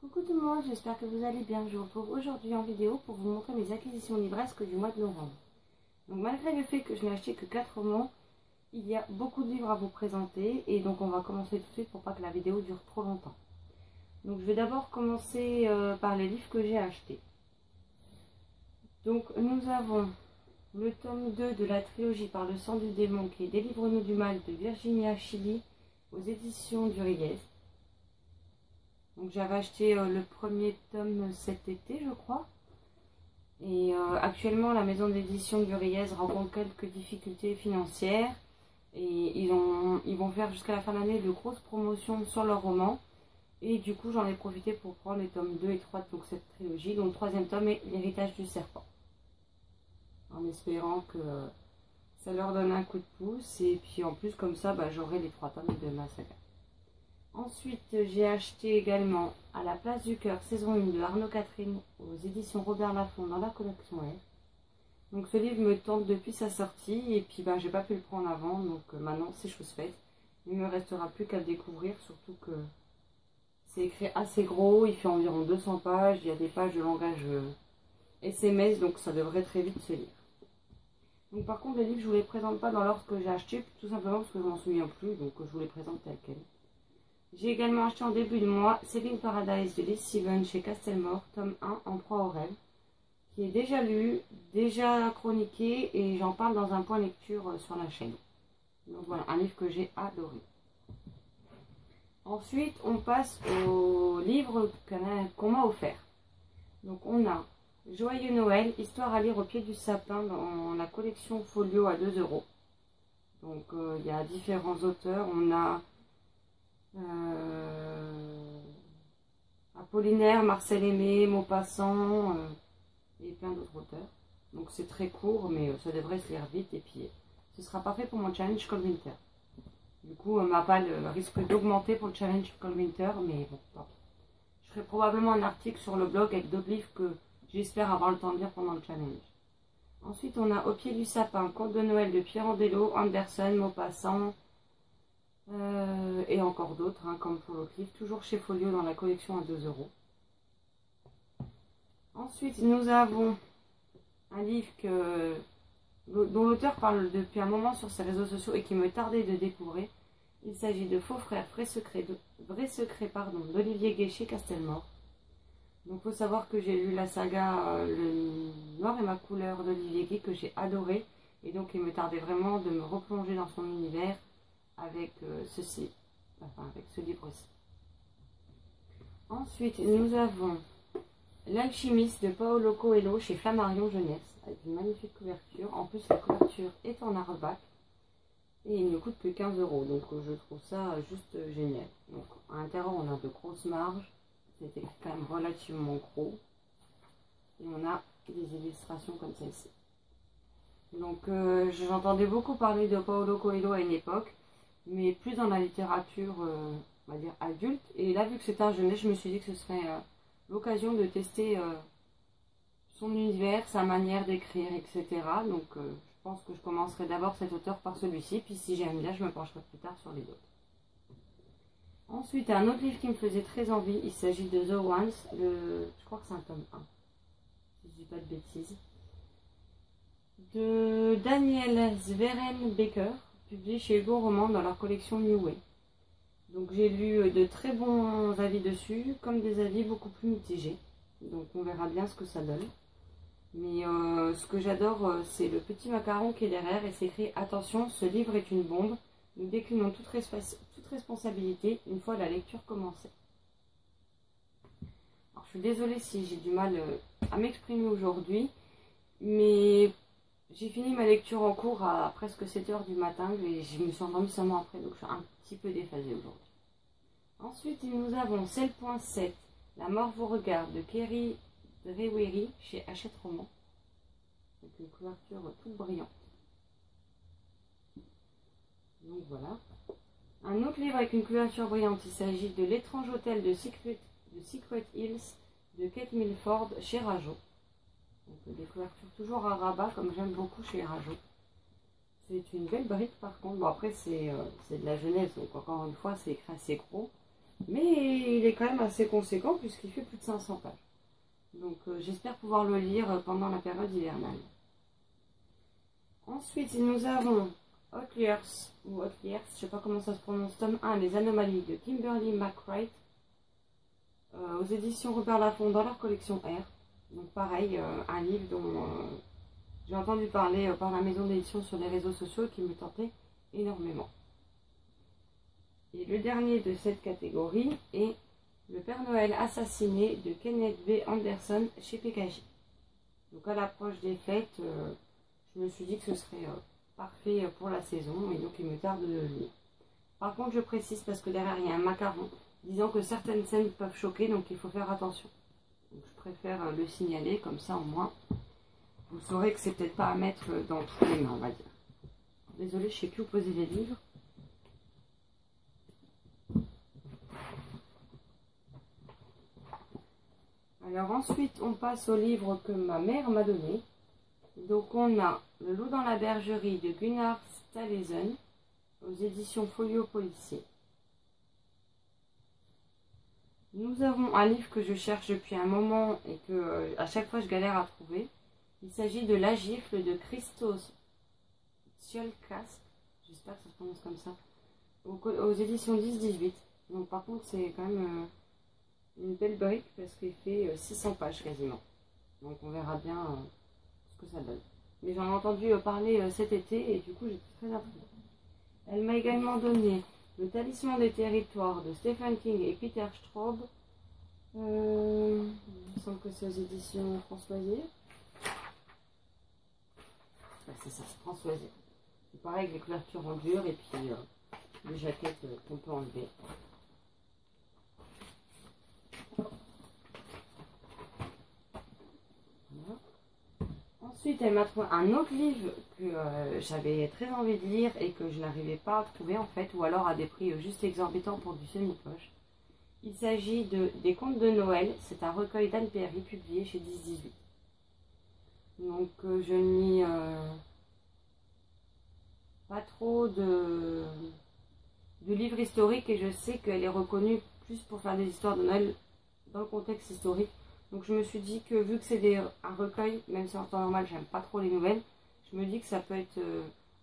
Coucou tout le monde, j'espère que vous allez bien. Je vous retrouve aujourd'hui en vidéo pour vous montrer mes acquisitions livresques du mois de novembre. Donc malgré le fait que je n'ai acheté que 4 romans, il y a beaucoup de livres à vous présenter et donc on va commencer tout de suite pour pas que la vidéo dure trop longtemps. Donc je vais d'abord commencer par les livres que j'ai achetés. Donc nous avons le tome 2 de la trilogie Par le sang du démon qui est Délivre-nous du mal de Virginia Chili aux éditions du Riez. Donc j'avais acheté le premier tome cet été je crois. Et actuellement la maison d'édition du Riez rencontre quelques difficultés financières. Et ils vont faire jusqu'à la fin de l'année de grosses promotions sur leurs romans. Et du coup j'en ai profité pour prendre les tomes 2 et 3 de donc, cette trilogie. Donc le troisième tome est L'héritage du serpent. En espérant que ça leur donne un coup de pouce. Et puis en plus comme ça j'aurai les 3 tomes de ma saga. Ensuite, j'ai acheté également À la place du cœur, saison 1 de Arnaud Catherine aux éditions Robert Laffont dans la collection F. Donc ce livre me tente depuis sa sortie et puis j'ai pas pu le prendre avant, donc maintenant c'est chose faite. Il me restera plus qu'à le découvrir, surtout que c'est écrit assez gros, il fait environ 200 pages, il y a des pages de langage SMS, donc ça devrait très vite se lire. Donc par contre les livres je vous les présente pas dans l'ordre que j'ai acheté, tout simplement parce que je m'en souviens plus, donc je vous les présente tels quels. J'ai également acheté en début de mois Selling Paradise de Liz Stevens chez Castelmore, tome 1, En proie au rêve, qui est déjà lu, déjà chroniqué et j'en parle dans un point lecture sur la chaîne. Donc voilà, un livre que j'ai adoré. Ensuite, on passe au livre qu'on m'a offert. Donc on a Joyeux Noël, histoire à lire au pied du sapin dans la collection Folio à 2 €. Donc il y a différents auteurs, on a Apollinaire, Marcel Aimé, Maupassant et plein d'autres auteurs. Donc c'est très court mais ça devrait se lire vite et puis ce sera parfait pour mon challenge Cold Winter. Du coup ma palle risque d'augmenter pour le challenge Cold Winter mais bon, tant pis. Je ferai probablement un article sur le blog avec d'autres livres que j'espère avoir le temps de lire pendant le challenge. Ensuite on a Au pied du sapin, Conte de Noël de Pierre Andelot, Anderson, Maupassant, et encore d'autres comme Foloclif, toujours chez Folio dans la collection à 2 €. Ensuite nous avons un livre dont l'auteur parle depuis un moment sur ses réseaux sociaux et qui me tardait de découvrir. Il s'agit de Faux frères, vrai secret d'Olivier Gué chez Castelmore. Donc il faut savoir que j'ai lu la saga Le Noir et ma couleur d'Olivier Gué que j'ai adoré et donc il me tardait vraiment de me replonger dans son univers avec avec ce livre-ci. Ensuite, nous avons L'Alchimiste de Paolo Coelho chez Flammarion Jeunesse, avec une magnifique couverture. En plus, la couverture est en hardback et il ne coûte que 15 €. Donc, je trouve ça juste génial. Donc, à l'intérieur, on a de grosses marges. C'était quand même relativement gros. Et on a des illustrations comme celle-ci. Donc, j'entendais beaucoup parler de Paolo Coelho à une époque, mais plus dans la littérature, on va dire, adulte. Et là, vu que c'était un jeunesse, je me suis dit que ce serait l'occasion de tester son univers, sa manière d'écrire, etc. Donc, je pense que je commencerai d'abord cet auteur par celui-ci, puis si j'aime bien, je me pencherai plus tard sur les autres. Ensuite, un autre livre qui me faisait très envie, il s'agit de The Ones, je crois que c'est un tome 1, si je dis pas de bêtises, de Daniel Zwerenbeker, publié chez Hugo Roman dans leur collection New Way. Donc j'ai lu de très bons avis dessus, comme des avis beaucoup plus mitigés. Donc on verra bien ce que ça donne. Mais ce que j'adore, c'est le petit macaron qui est derrière et c'est écrit « Attention, ce livre est une bombe. Nous déclinons toute responsabilité une fois la lecture commencée. » Alors je suis désolée si j'ai du mal à m'exprimer aujourd'hui, mais j'ai fini ma lecture en cours à presque 7 h du matin et je me suis endormie seulement après, donc je suis un petit peu déphasée aujourd'hui. Ensuite, nous avons Celle.7, La mort vous regarde de Kerry Drewry chez Hachette Roman, avec une couverture toute brillante. Donc voilà. Un autre livre avec une couverture brillante, il s'agit de L'étrange hôtel de Secret Hills de Kate Milford chez Rajo. Donc, des couvertures toujours à rabat, comme j'aime beaucoup chez Rajo. C'est une belle brique par contre. Bon, après, c'est de la jeunesse, donc encore une fois, c'est écrit assez gros. Mais il est quand même assez conséquent puisqu'il fait plus de 500 pages. Donc j'espère pouvoir le lire pendant la période hivernale. Ensuite, nous avons Outliers, ou Outliers, je ne sais pas comment ça se prononce, tome 1, Les Anomalies de Kimberly McWright, aux éditions Robert Laffont dans leur collection R. Donc pareil, un livre dont j'ai entendu parler par la maison d'édition sur les réseaux sociaux qui me tentait énormément. Et le dernier de cette catégorie est Le Père Noël assassiné de Kenneth B. Anderson chez PKJ. Donc à l'approche des fêtes, je me suis dit que ce serait parfait pour la saison et donc il me tarde de le lire. Par contre, je précise parce que derrière il y a un macaron disant que certaines scènes peuvent choquer, donc il faut faire attention. Donc, je préfère le signaler, comme ça au moins vous saurez que c'est peut-être pas à mettre dans tous les mains, on va dire. Désolée, je sais plus où poser les livres. Alors ensuite, on passe au livre que ma mère m'a donné. Donc on a Le loup dans la bergerie de Gunnar Staalesen aux éditions Folio Policier. Nous avons un livre que je cherche depuis un moment et que à chaque fois je galère à trouver. Il s'agit de La Gifle de Christos Tsiolkas, j'espère que ça se prononce comme ça, aux éditions 10-18. Donc par contre c'est quand même une belle brique parce qu'il fait 600 pages quasiment. Donc on verra bien ce que ça donne. Mais j'en ai entendu parler cet été et du coup j'étais très intriguée. Elle m'a également donné Le Talisman des Territoires de Stephen King et Peter Straub. Il me semble que c'est aux éditions France Loisirs. Ouais, c'est ça, France Loisirs. C'est pareil avec les couvertures en dur et puis les jaquettes qu'on peut enlever. Voilà. Ensuite, elle m'a trouvé un autre livre que j'avais très envie de lire et que je n'arrivais pas à trouver en fait, ou alors à des prix juste exorbitants pour du semi-poche. Il s'agit des Contes de Noël. C'est un recueil d'Anne Perry publié chez 10-18. Donc je n'ai pas trop de livres historiques et je sais qu'elle est reconnue plus pour faire des histoires de Noël dans le contexte historique. Donc je me suis dit que vu que c'est un recueil, même si en temps normal j'aime pas trop les nouvelles, je me dis que ça peut être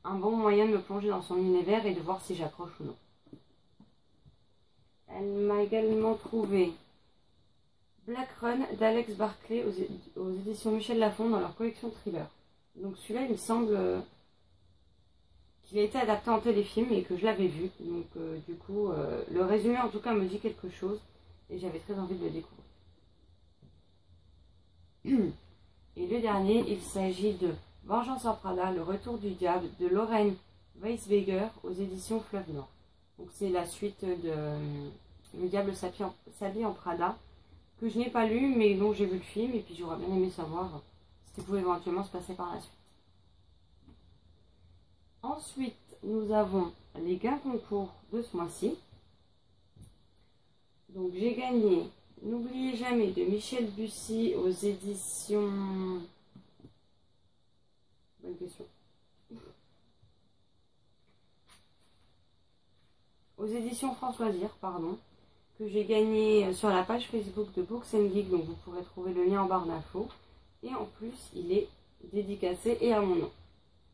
un bon moyen de me plonger dans son univers et de voir si j'accroche ou non. Elle m'a également trouvé Black Run d'Alex Barclay aux éditions Michel Lafon dans leur collection Thriller. Donc celui-là il me semble qu'il a été adapté en téléfilm et que je l'avais vu. Donc du coup le résumé en tout cas me dit quelque chose et j'avais très envie de le découvrir. Et le dernier, il s'agit de Vengeance en Prada, le retour du diable de Lorraine Weisweger aux éditions Fleuve Nord. Donc c'est la suite de Le diable s'habille en Prada, que je n'ai pas lu mais dont j'ai vu le film et puis j'aurais bien aimé savoir ce qui pouvait éventuellement se passer par la suite. Ensuite, nous avons les gains concours de ce mois-ci. Donc j'ai gagné N'oubliez jamais de Michel Bussy aux éditions... Bonne question. Aux éditions France Loisirs, pardon, que j'ai gagné sur la page Facebook de Books & Geek, donc vous pourrez trouver le lien en barre d'infos. Et en plus, il est dédicacé et à mon nom.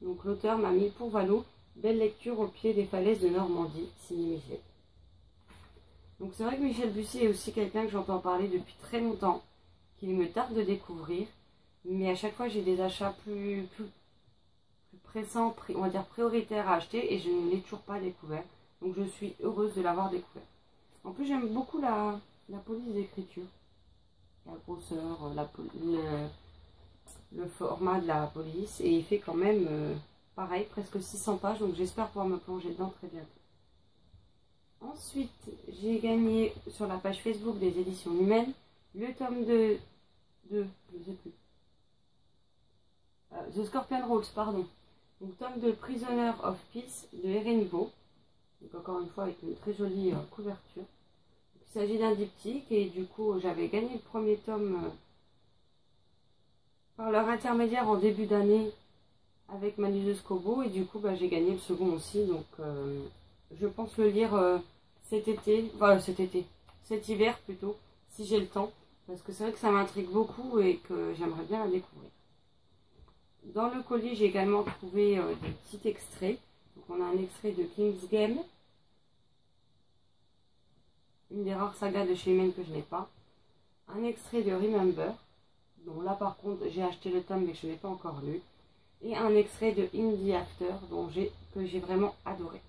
Donc l'auteur m'a mis pour Valo, belle lecture au pied des falaises de Normandie, signé Michel. Donc c'est vrai que Michel Bussy est aussi quelqu'un que j'entends parler depuis très longtemps, qu'il me tarde de découvrir, mais à chaque fois j'ai des achats plus pressants, on va dire prioritaires à acheter et je ne l'ai toujours pas découvert. Donc je suis heureuse de l'avoir découvert. En plus j'aime beaucoup la police d'écriture, la grosseur, le format de la police et il fait quand même pareil, presque 600 pages, donc j'espère pouvoir me plonger dedans très bientôt. Ensuite, j'ai gagné sur la page Facebook des éditions Humaines le tome de je ne sais plus, The Scorpion Rolls, pardon. Donc tome de Prisoner of Peace de Erin Vaux. Donc encore une fois avec une très jolie couverture. Il s'agit d'un diptyque et du coup j'avais gagné le premier tome par leur intermédiaire en début d'année avec Manu Scobo et du coup j'ai gagné le second aussi. Donc je pense le lire cet été, voilà cet été, cet hiver plutôt, si j'ai le temps, parce que c'est vrai que ça m'intrigue beaucoup et que j'aimerais bien la découvrir. Dans le colis, j'ai également trouvé des petits extraits. Donc on a un extrait de King's Game, une des rares sagas de chez Humaine que je n'ai pas. Un extrait de Remember, dont là par contre j'ai acheté le tome mais que je n'ai pas encore lu. Et un extrait de Indie After que j'ai vraiment adoré.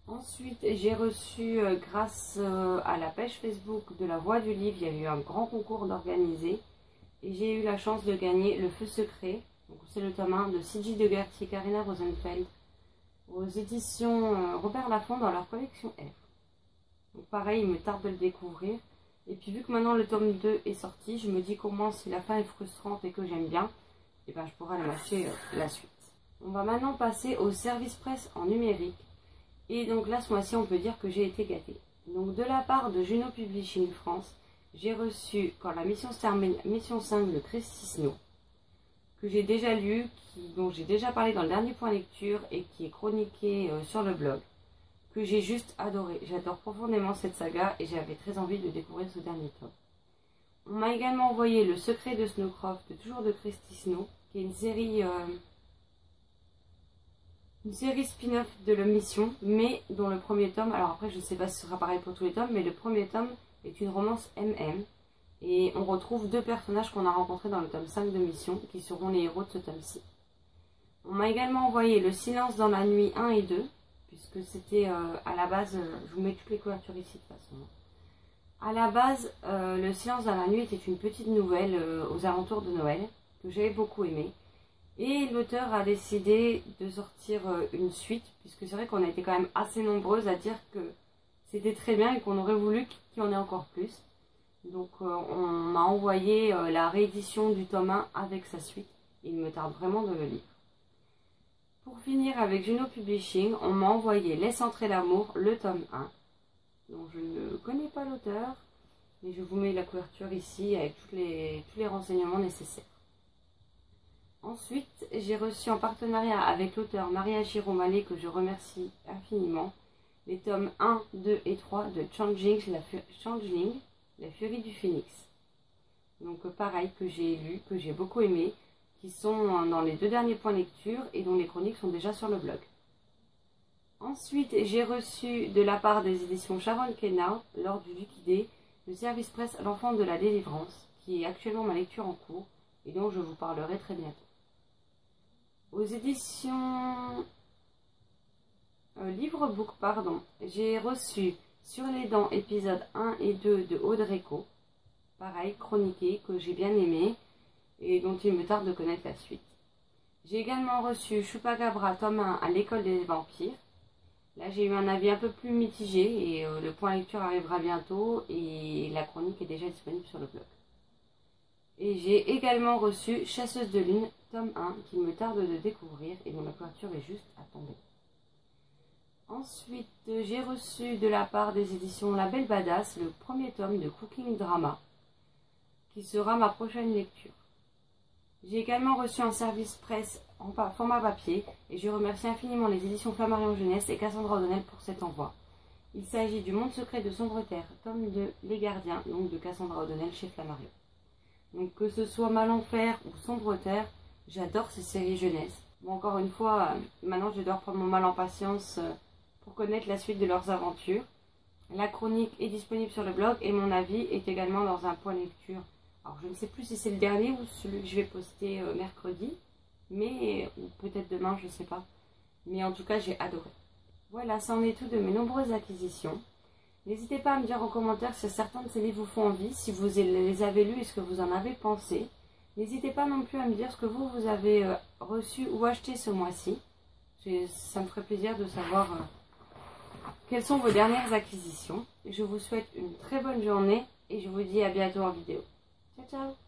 Ensuite, j'ai reçu, grâce à la page Facebook de la Voix du Livre, il y a eu un grand concours d'organiser. Et j'ai eu la chance de gagner Le Feu Secret. C'est le tome 1 de C.J. de Gertz, Karina Rosenfeld, aux éditions Robert Laffont dans leur collection R. Donc pareil, il me tarde de le découvrir. Et puis vu que maintenant le tome 2 est sorti, je me dis qu'au moins si la fin est frustrante et que j'aime bien, et ben je pourrai aller m'acheter la suite. On va maintenant passer au service presse en numérique. Et donc là, ce mois-ci, on peut dire que j'ai été gâtée. Donc de la part de Juno Publishing France, j'ai reçu Quand la mission se termine, mission 5 de Christy Snow, que j'ai déjà lu, dont j'ai déjà parlé dans le dernier point lecture et qui est chroniqué sur le blog, que j'ai juste adoré. J'adore profondément cette saga et j'avais très envie de découvrir ce dernier tome. On m'a également envoyé Le Secret de Snowcroft, toujours de Christy Snow, qui est une série spin-off de la mission, mais dont le premier tome, alors après je ne sais pas si ce sera pareil pour tous les tomes, mais le premier tome est une romance MM, et on retrouve deux personnages qu'on a rencontrés dans le tome 5 de mission, qui seront les héros de ce tome-ci. On m'a également envoyé Le Silence dans la nuit 1 et 2, puisque c'était à la base, je vous mets toutes les couvertures ici de toute façon. À la base, Le Silence dans la nuit était une petite nouvelle aux alentours de Noël, que j'avais beaucoup aimée. Et l'auteur a décidé de sortir une suite, puisque c'est vrai qu'on a été quand même assez nombreuses à dire que c'était très bien et qu'on aurait voulu qu'il y en ait encore plus. Donc on m'a envoyé la réédition du tome 1 avec sa suite. Il me tarde vraiment de le lire. Pour finir avec Juno Publishing, on m'a envoyé Laisse entrer l'amour, le tome 1. Donc je ne connais pas l'auteur, mais je vous mets la couverture ici avec tous les renseignements nécessaires. Ensuite, j'ai reçu en partenariat avec l'auteur Maria Giromale, que je remercie infiniment, les tomes 1, 2 et 3 de Changeling, la furie du phénix. Donc pareil, que j'ai lu, que j'ai beaucoup aimé, qui sont dans les 2 derniers points lecture et dont les chroniques sont déjà sur le blog. Ensuite, j'ai reçu de la part des éditions Sharon Kenna, lors du Liquidé, le service presse L'Enfant de la Délivrance, qui est actuellement ma lecture en cours et dont je vous parlerai très bientôt. Aux éditions Livrebook, j'ai reçu Sur les dents, épisodes 1 et 2 de Audrey Co. Pareil, chroniqué, que j'ai bien aimé et dont il me tarde de connaître la suite. J'ai également reçu Chupacabra, tome 1 à l'école des vampires. Là, j'ai eu un avis un peu plus mitigé et le point lecture arrivera bientôt et la chronique est déjà disponible sur le blog. Et j'ai également reçu Chasseuse de lune, tome 1, qu'il me tarde de découvrir et dont la couverture est juste à tomber. Ensuite, j'ai reçu de la part des éditions La Belle Badass le premier tome de Cooking Drama, qui sera ma prochaine lecture. J'ai également reçu un service presse en format papier et je remercie infiniment les éditions Flammarion Jeunesse et Cassandra O'Donnell pour cet envoi. Il s'agit du Monde secret de Sombre Terre, tome 2, Les Gardiens, donc de Cassandra O'Donnell chez Flammarion. Donc que ce soit Mal en Fer ou Sombre Terre, j'adore ces séries jeunesse. Bon, encore une fois, maintenant je dois reprendre mon mal en patience pour connaître la suite de leurs aventures. La chronique est disponible sur le blog et mon avis est également dans un point lecture. Alors je ne sais plus si c'est le dernier ou celui que je vais poster mercredi, mais ou peut-être demain, je ne sais pas. Mais en tout cas, j'ai adoré. Voilà, ça en est tout de mes nombreuses acquisitions. N'hésitez pas à me dire en commentaire si certains de ces livres vous font envie, si vous les avez lus et ce que vous en avez pensé. N'hésitez pas non plus à me dire ce que vous avez reçu ou acheté ce mois-ci. Ça me ferait plaisir de savoir quelles sont vos dernières acquisitions. Je vous souhaite une très bonne journée et je vous dis à bientôt en vidéo. Ciao, ciao!